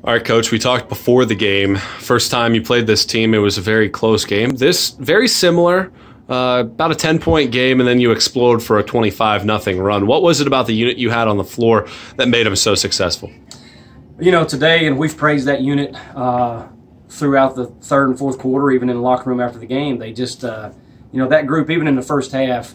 All right, Coach, we talked before the game. First time you played this team, it was a very close game. This, very similar, about a 10-point game, and then you explode for a 25-0 run. What was it about the unit you had on the floor that made them so successful? You know, today, and we've praised that unit throughout the third and fourth quarter, even in the locker room after the game. They just, you know, that group, even in the first half,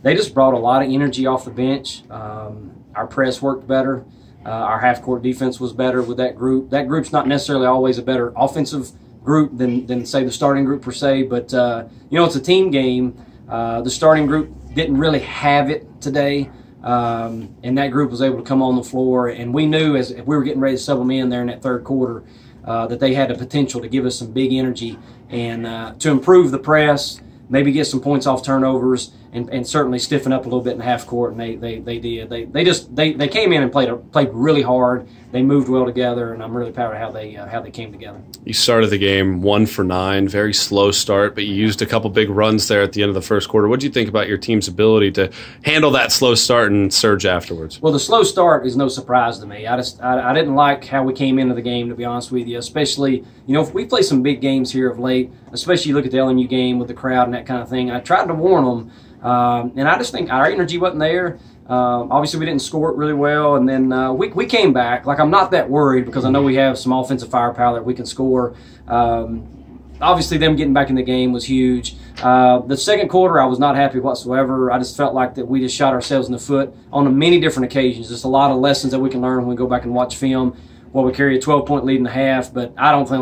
they just brought a lot of energy off the bench. Our press worked better. Our half-court defense was better with that group. That group's not necessarily always a better offensive group than say, the starting group per se, but, you know, it's a team game. The starting group didn't really have it today, and that group was able to come on the floor, and we knew as we were getting ready to sub them in there in that third quarter that they had the potential to give us some big energy and to improve the press, maybe get some points off turnovers, and certainly stiffen up a little bit in the half court, and they did. They came in and played really hard. They moved well together, and I'm really proud of how they came together. You started the game 1 for 9, very slow start, but you used a couple big runs there at the end of the first quarter. What did you think about your team's ability to handle that slow start and surge afterwards? Well, the slow start is no surprise to me. I didn't like how we came into the game, to be honest with you. Especially, you know, if we play some big games here of late, especially you look at the LMU game with the crowd and that kind of thing. I tried to warn them. And I just think our energy wasn't there. Obviously, we didn't score it really well, and then we came back. Like, I'm not that worried because I know we have some offensive firepower that we can score. Obviously, them getting back in the game was huge. The second quarter, I was not happy whatsoever. I just felt like that we just shot ourselves in the foot on many different occasions. There's a lot of lessons that we can learn when we go back and watch film. Well, we carry a 12-point lead in the half, but I don't feel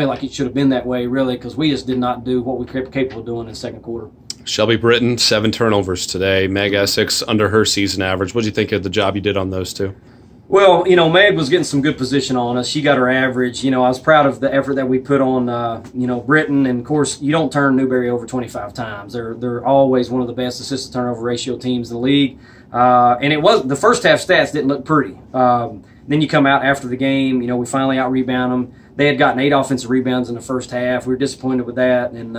like it should have been that way, really, because we just did not do what we were capable of doing in the second quarter. Shelby Britton, 7 turnovers today. Meg Essex, under her season average. What do you think of the job you did on those two? Well, you know, Meg was getting some good position on us. She got her average. You know, I was proud of the effort that we put on, you know, Britton. And, of course, you don't turn Newberry over 25 times. They're always one of the best assist-to-turnover ratio teams in the league. And it was the first half stats didn't look pretty. Then you come out after the game. You know, we finally out-rebound them. They had gotten 8 offensive rebounds in the first half. We were disappointed with that. And,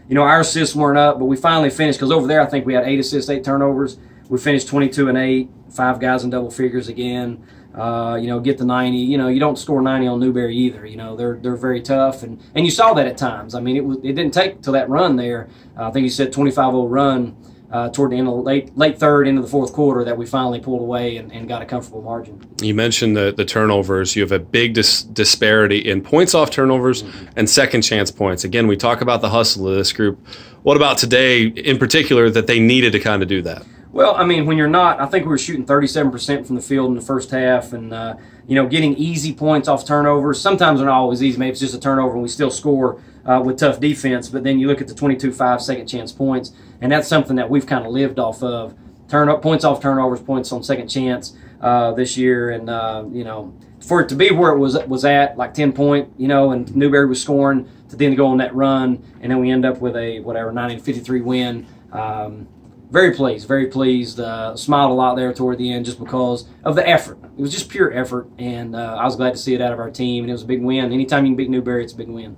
you know, our assists weren't up, but we finally finished, because over there I think we had 8 assists, 8 turnovers. We finished 22 and 8, 5 guys in double figures again. You know, get the 90. You know, you don't score 90 on Newberry either. You know, they're very tough, and you saw that at times. I mean, it didn't take till that run there. I think you said 25-0 run toward the end of the late third, into the fourth quarter, that we finally pulled away and got a comfortable margin. You mentioned the turnovers. You have a big disparity in points off turnovers and second chance points. Again, we talk about the hustle of this group. What about today in particular that they needed to kind of do that? Well, I mean, when you're not, I think we were shooting 37% from the field in the first half, and you know, getting easy points off turnovers. Sometimes they're not always easy. Maybe it's just a turnover and we still score with tough defense. But then you look at the 22-5 second chance points, and that's something that we've kind of lived off of. Points off turnovers, points on second chance this year, and you know, for it to be where it was at, like 10-point, you know, and Newberry was scoring to then go on that run, and then we end up with a 90-53 win. Very pleased, very pleased. Smiled a lot there toward the end just because of the effort. It was just pure effort, and I was glad to see it out of our team, and it was a big win. Anytime you can beat Newberry, it's a big win.